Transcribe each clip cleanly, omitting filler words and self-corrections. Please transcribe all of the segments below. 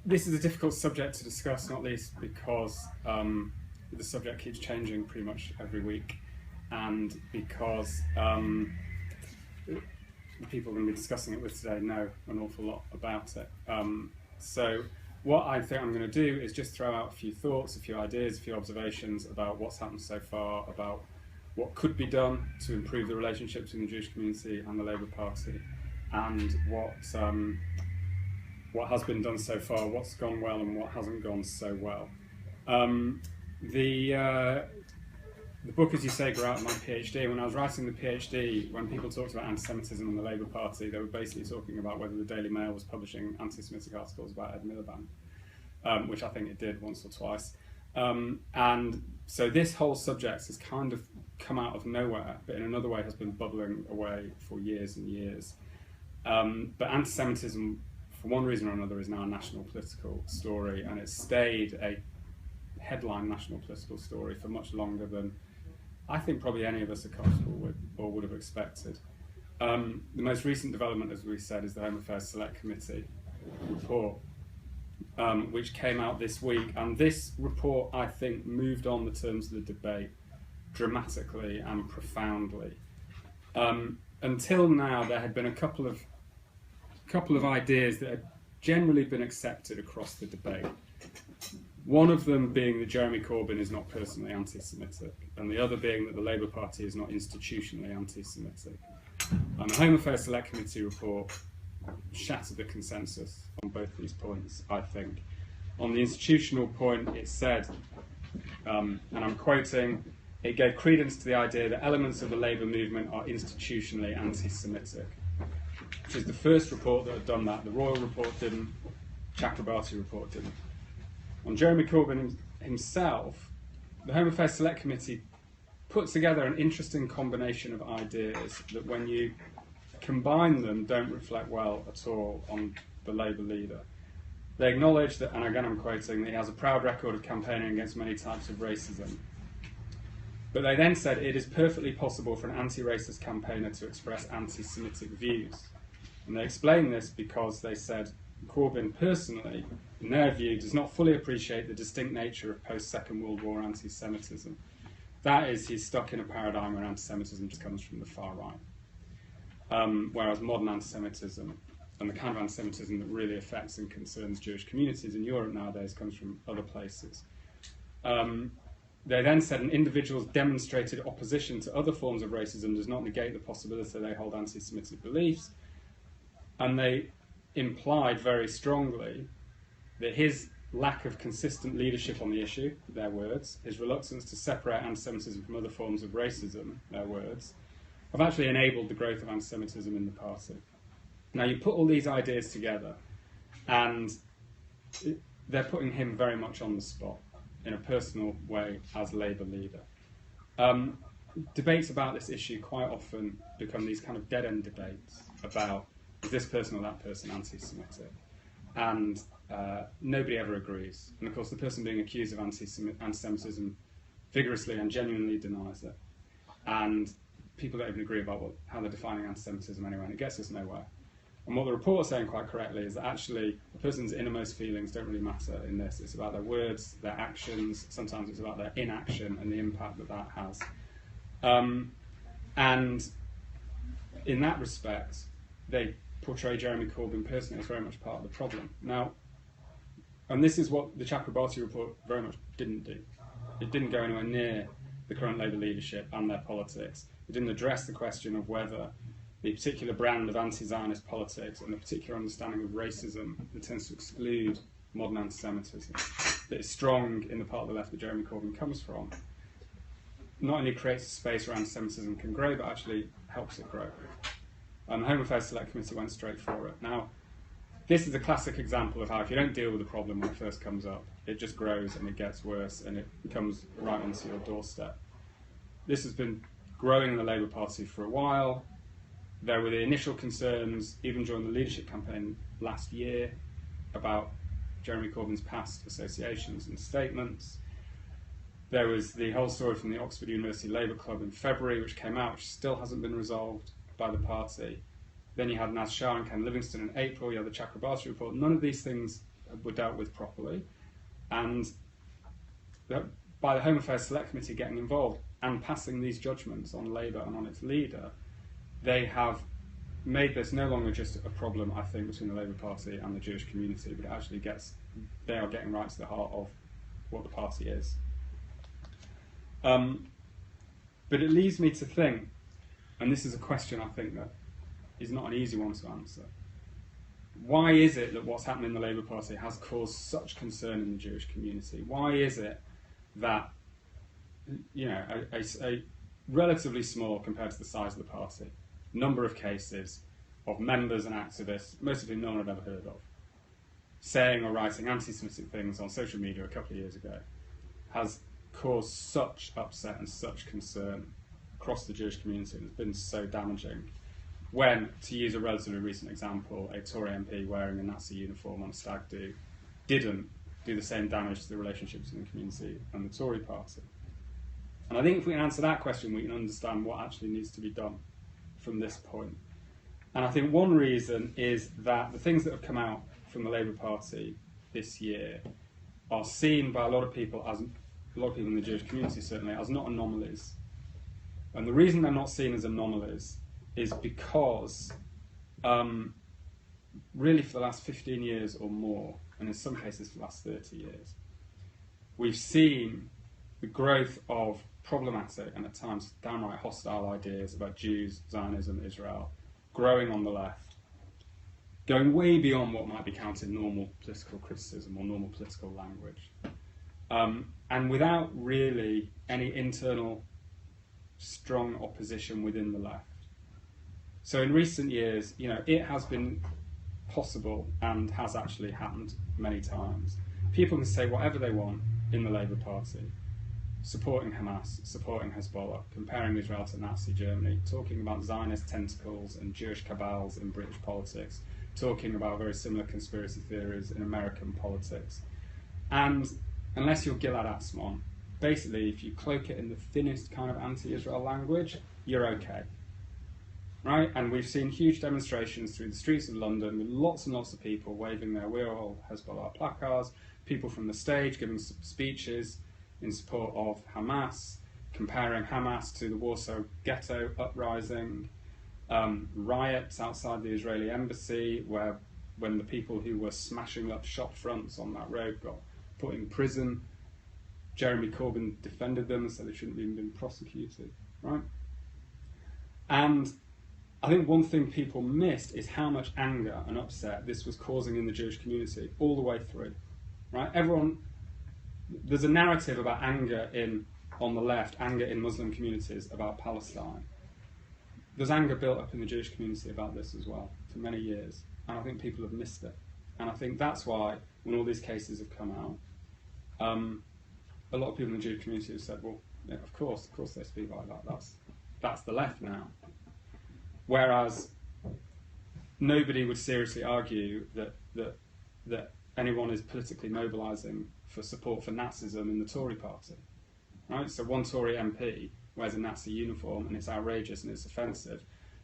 this is a difficult subject to discuss, not least because the subject keeps changing pretty much every week, and because the people we're going to be discussing it with today know an awful lot about it. So what I think I'm going to do is just throw out a few thoughts, a few ideas, a few observations about what's happened so far, about what could be done to improve the relationship between the Jewish community and the Labour Party, and what has been done so far, what's gone well and what hasn't gone so well. The book, as you say, grew out of my PhD. When I was writing the PhD, when people talked about anti-Semitism in the Labour Party, they were basically talking about whether the Daily Mail was publishing anti-Semitic articles about Ed Miliband, which I think it did once or twice. And so this whole subject has kind of come out of nowhere, but in another way has been bubbling away for years and years. But anti-Semitism, for one reason or another, is now a national political story, and it's stayed a headline national political story for much longer than I think probably any of us are comfortable with or would have expected. The most recent development, as we said, is the Home Affairs Select Committee report, which came out this week. And this report, I think, moved on the terms of the debate dramatically and profoundly. Until now, there had been a couple of ideas that had generally been accepted across the debate. One of them being that Jeremy Corbyn is not personally anti-Semitic, and the other being that the Labour Party is not institutionally anti-Semitic. And the Home Affairs Select Committee report shattered the consensus on both these points, I think. On the institutional point, it said, and I'm quoting, it gave credence to the idea that elements of the Labour movement are institutionally anti-Semitic, which is the first report that had done that. The Royal report didn't, Chakrabarty report didn't. On Jeremy Corbyn himself, the Home Affairs Select Committee put together an interesting combination of ideas that, when you combine them, don't reflect well at all on the Labour leader. They acknowledge that, and again I'm quoting, that he has a proud record of campaigning against many types of racism. But they then said it is perfectly possible for an anti-racist campaigner to express anti-Semitic views. And they explain this because they said Corbyn personally, in their view, does not fully appreciate the distinct nature of post-Second World War anti-Semitism. That is, he's stuck in a paradigm where anti-Semitism just comes from the far right. Whereas modern anti-Semitism, and the kind of anti-Semitism that really affects and concerns Jewish communities in Europe nowadays, comes from other places. They then said an individual's demonstrated opposition to other forms of racism does not negate the possibility they hold anti-Semitic beliefs. And they implied very strongly that his lack of consistent leadership on the issue, their words, his reluctance to separate anti-Semitism from other forms of racism, their words, have actually enabled the growth of anti-Semitism in the party. Now you put all these ideas together, and they're putting him very much on the spot in a personal way as Labour leader. Debates about this issue quite often become these kind of dead-end debates about, is this person or that person anti-Semitic? And nobody ever agrees. And of course, the person being accused of anti-Semitism vigorously and genuinely denies it. And people don't even agree about how they're defining anti-Semitism anyway, and it gets us nowhere. And what the report is saying quite correctly is that actually a person's innermost feelings don't really matter in this. It's about their words, their actions, sometimes it's about their inaction and the impact that that has. And in that respect, they portray Jeremy Corbyn personally as very much part of the problem. Now, and this is what the Chakrabarty report very much didn't do. It didn't go anywhere near the current Labour leadership and their politics. It didn't address the question of whether the particular brand of anti-Zionist politics and the particular understanding of racism that tends to exclude modern anti-Semitism, that is strong in the part of the left that Jeremy Corbyn comes from, not only creates a space where anti-Semitism can grow, but actually helps it grow. The Home Affairs Select Committee went straight for it. Now, this is a classic example of how if you don't deal with the problem when it first comes up, it just grows and it gets worse and it comes right onto your doorstep. This has been growing in the Labour Party for a while. There were the initial concerns, even during the leadership campaign last year, about Jeremy Corbyn's past associations and statements. There was the whole story from the Oxford University Labour Club in February, which came out, which still hasn't been resolved by the party. Then you had Naz Shah and Ken Livingstone in April, you had the Chakrabarty report. None of these things were dealt with properly, and by the Home Affairs Select Committee getting involved and passing these judgments on Labour and on its leader, they have made this no longer just a problem, I think, between the Labour Party and the Jewish community, but it actually they are getting right to the heart of what the party is. But it leads me to think, and this is a question I think that is not an easy one to answer. Why is it that what's happened in the Labour Party has caused such concern in the Jewish community? Why is it that, you know, a relatively small, compared to the size of the party, number of cases of members and activists, most of whom no one had ever heard of, saying or writing anti-Semitic things on social media a couple of years ago, has caused such upset and such concern across the Jewish community, and it's been so damaging, when, to use a relatively recent example, a Tory MP wearing a Nazi uniform on a stag do didn't do the same damage to the relationships in the community and the Tory party. And I think if we can answer that question, we can understand what actually needs to be done from this point. And I think one reason is that the things that have come out from the Labour Party this year are seen by a lot of people in the Jewish community certainly, as not anomalies. And the reason they're not seen as anomalies is because really for the last 15 years or more, and in some cases for the last 30 years, we've seen the growth of problematic and at times downright hostile ideas about Jews, Zionism, Israel, growing on the left, going way beyond what might be counted normal political criticism or normal political language. And without really any internal strong opposition within the left. So in recent years, you know, it has been possible and has actually happened many times. People can say whatever they want in the Labour Party, supporting Hamas, supporting Hezbollah, comparing Israel to Nazi Germany, talking about Zionist tentacles and Jewish cabals in British politics, talking about very similar conspiracy theories in American politics. And unless you're Gilad Atzmon, basically if you cloak it in the thinnest kind of anti-Israel language, you're okay. Right? And we've seen huge demonstrations through the streets of London with lots and lots of people waving their "We're all Hezbollah" placards, people from the stage giving speeches in support of Hamas, comparing Hamas to the Warsaw Ghetto uprising, riots outside the Israeli embassy when the people who were smashing up shop fronts on that road got put in prison. Jeremy Corbyn defended them and said they shouldn't have even been prosecuted, right? And I think one thing people missed is how much anger and upset this was causing in the Jewish community all the way through, right? There's a narrative about anger on the left, anger in Muslim communities about Palestine. There's anger built up in the Jewish community about this as well for many years, and I think people have missed it. And I think that's why, when all these cases have come out, a lot of people in the Jewish community have said, well, yeah, of course they speak like that. That's the left now. Whereas nobody would seriously argue that anyone is politically mobilising for support for Nazism in the Tory party. Right? So one Tory MP wears a Nazi uniform and it's outrageous and it's offensive,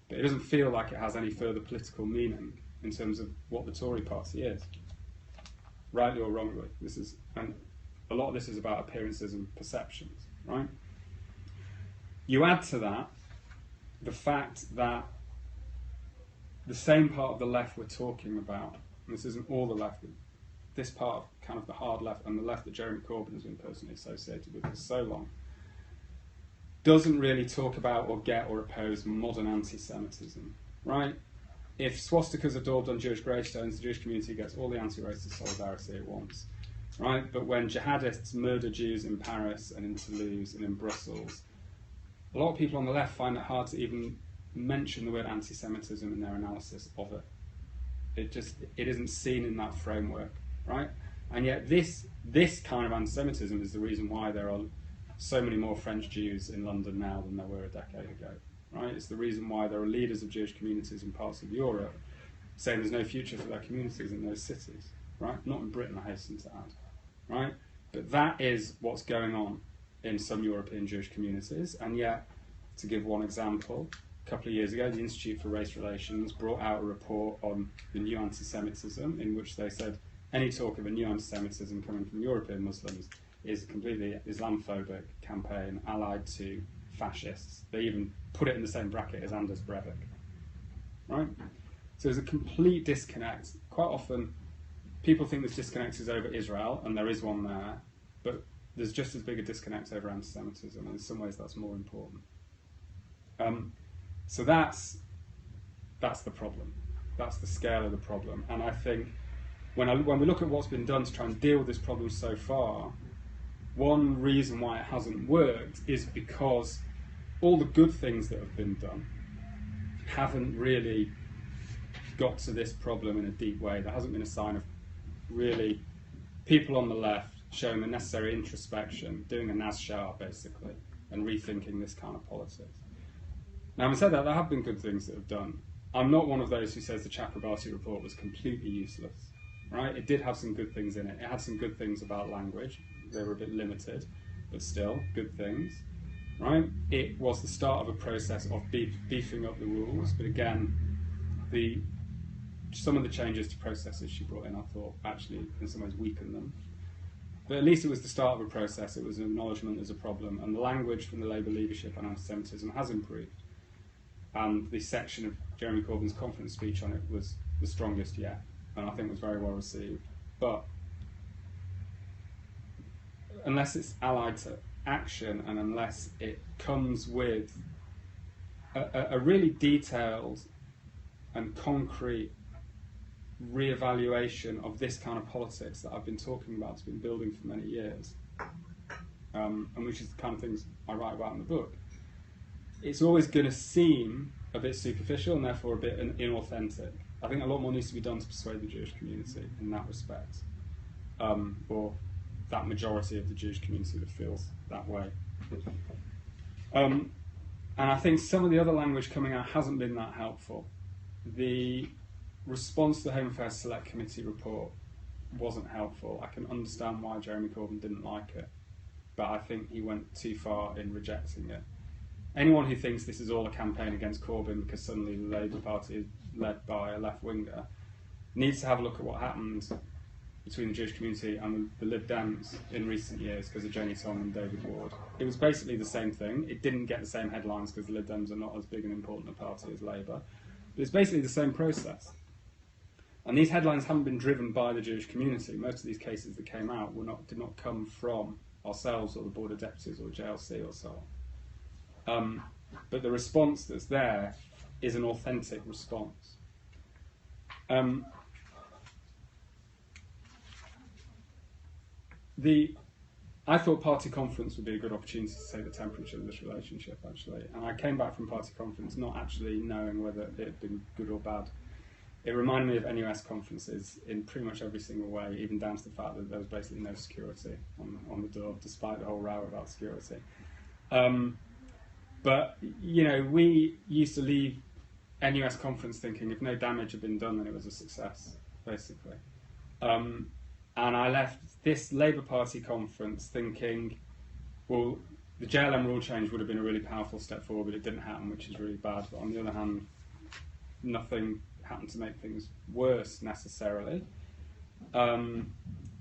but it doesn't feel like it has any further political meaning in terms of what the Tory party is, rightly or wrongly. And a lot of this is about appearances and perceptions, right? You add to that the fact that the same part of the left we're talking about, and this isn't all the left, this part of kind of the hard left and the left that Jeremy Corbyn has been personally associated with for so long, doesn't really talk about or get or oppose modern anti-Semitism, right? If swastikas are daubed on Jewish gravestones, the Jewish community gets all the anti-racist solidarity it wants, right? But when jihadists murder Jews in Paris and in Toulouse and in Brussels, a lot of people on the left find it hard to even mention the word anti-Semitism in their analysis of it. It isn't seen in that framework, right? And yet this kind of anti-Semitism is the reason why there are so many more French Jews in London now than there were a decade ago, right? It's the reason why there are leaders of Jewish communities in parts of Europe saying there's no future for their communities in those cities, right? Not in Britain, I hasten to add, right? But that is what's going on in some European Jewish communities. And yet, to give one example, a couple of years ago, the Institute for Race Relations brought out a report on the new anti-Semitism in which they said any talk of a new anti-Semitism coming from European Muslims is a completely Islamophobic campaign allied to fascists. They even put it in the same bracket as Anders Breivik. Right? So there's a complete disconnect. Quite often, people think this disconnect is over Israel, and there is one there, but there's just as big a disconnect over anti-Semitism, and in some ways that's more important. So that's the problem. That's the scale of the problem. And I think when we look at what's been done to try and deal with this problem so far, one reason why it hasn't worked is because all the good things that have been done haven't really got to this problem in a deep way. There hasn't been a sign of really people on the left showing the necessary introspection, doing a Nazshah basically, and rethinking this kind of politics. Now, having said that, there have been good things that have done. I'm not one of those who says the Chakrabarty report was completely useless, right? It did have some good things in it. It had some good things about language. They were a bit limited, but still good things, right? It was the start of a process of beefing up the rules, but again, some of the changes to processes she brought in, I thought, actually in some ways weakened them. But at least it was the start of a process. It was an acknowledgement there's a problem, and the language from the Labour leadership on anti-Semitism has improved. And the section of Jeremy Corbyn's conference speech on it was the strongest yet, and I think was very well received. But unless it's allied to action, and unless it comes with a really detailed and concrete re-evaluation of this kind of politics that I've been talking about, it's been building for many years, and which is the kind of things I write about in the book, it's always going to seem a bit superficial and therefore a bit inauthentic. I think a lot more needs to be done to persuade the Jewish community in that respect, or that majority of the Jewish community that feels that way. And I think some of the other language coming out hasn't been that helpful. The response to the Home Affairs Select Committee report wasn't helpful. I can understand why Jeremy Corbyn didn't like it, but I think he went too far in rejecting it. Anyone who thinks this is all a campaign against Corbyn because suddenly the Labour Party is led by a left-winger needs to have a look at what happened between the Jewish community and the Lib Dems in recent years because of Janie Tong and David Ward. It was basically the same thing. It didn't get the same headlines because the Lib Dems are not as big and important a party as Labour. But it's basically the same process. And these headlines haven't been driven by the Jewish community. Most of these cases that came out did not come from ourselves or the Board of Deputies or JLC or so on. But the response that's there is an authentic response. I thought party conference would be a good opportunity to take the temperature of this relationship, actually. And I came back from party conference not actually knowing whether it had been good or bad. It reminded me of NUS conferences in pretty much every single way, even down to the fact that there was basically no security on the door, despite the whole row about security. But, you know, we used to leave NUS conference thinking if no damage had been done, then it was a success, basically. And I left this Labour Party conference thinking, well, the JLM rule change would have been a really powerful step forward, but it didn't happen, which is really bad. But on the other hand, nothing happened to make things worse, necessarily. The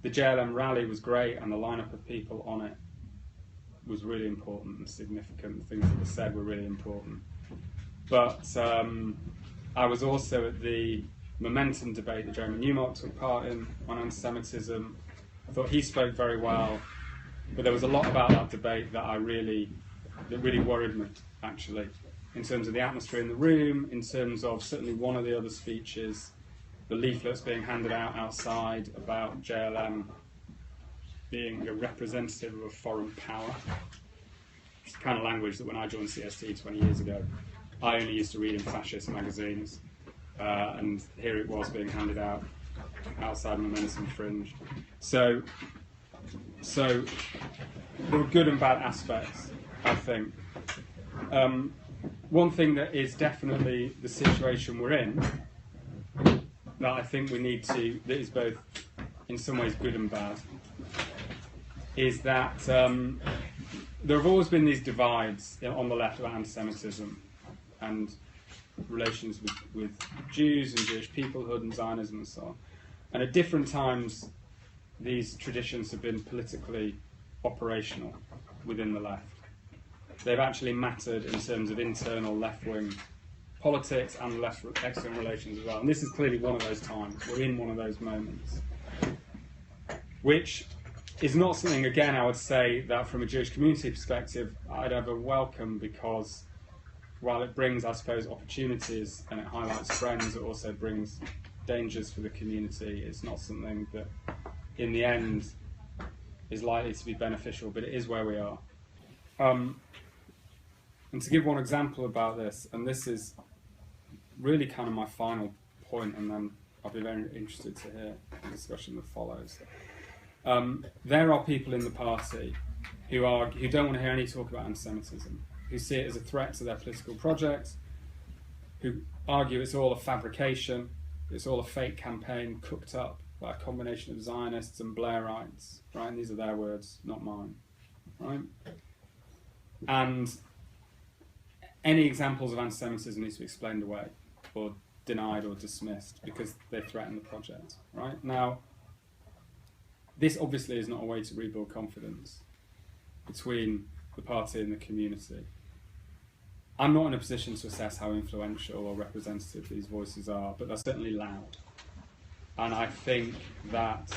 JLM rally was great, and the lineup of people on it was really important and significant. The things that were said were really important. But I was also at the Momentum debate that Jeremy Newmark took part in on anti-Semitism. I thought he spoke very well, but there was a lot about that debate that really worried me, actually, in terms of the atmosphere in the room, in terms of certainly one of the other speeches, the leaflets being handed out outside about JLM being a representative of a foreign power. It's the kind of language that when I joined CST 20 years ago, I only used to read in fascist magazines, and here it was being handed out outside Momentum Fringe. So there were good and bad aspects, I think. One thing that is definitely the situation we're in, that I think we need to, that is both in some ways good and bad, is that there have always been these divides on the left about anti-Semitism and relations with Jews and Jewish peoplehood and Zionism and so on. And at different times, these traditions have been politically operational within the left. They've actually mattered in terms of internal left-wing politics and left external relations as well. And this is clearly one of those times. We're in one of those moments, which is not something, again, I would say that from a Jewish community perspective, I'd ever welcome, because while it brings, I suppose, opportunities and it highlights trends, it also brings dangers for the community. It's not something that, in the end, is likely to be beneficial, but it is where we are. And to give one example about this, and this is really kind of my final point, and then I'll be very interested to hear the discussion that follows. There are people in the party who don't want to hear any talk about anti-Semitism, who see it as a threat to their political project, who argue it's all a fabrication, it's all a fake campaign cooked up by a combination of Zionists and Blairites, right? And these are their words, not mine, right? And any examples of anti-Semitism needs to be explained away, or denied or dismissed, because they threaten the project, right? Now, this obviously is not a way to rebuild confidence between the party and the community. I'm not in a position to assess how influential or representative these voices are, but they're certainly loud. And I think that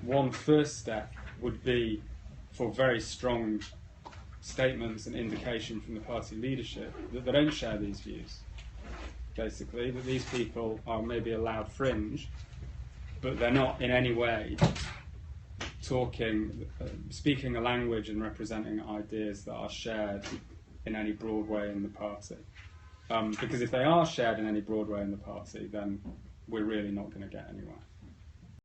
one first step would be for very strong statements and indication from the party leadership that they don't share these views. Basically, that these people are maybe a loud fringe, but they're not in any way speaking a language and representing ideas that are shared in any broad way in the party. Because if they are shared in any broad way in the party, then we're really not going to get anywhere.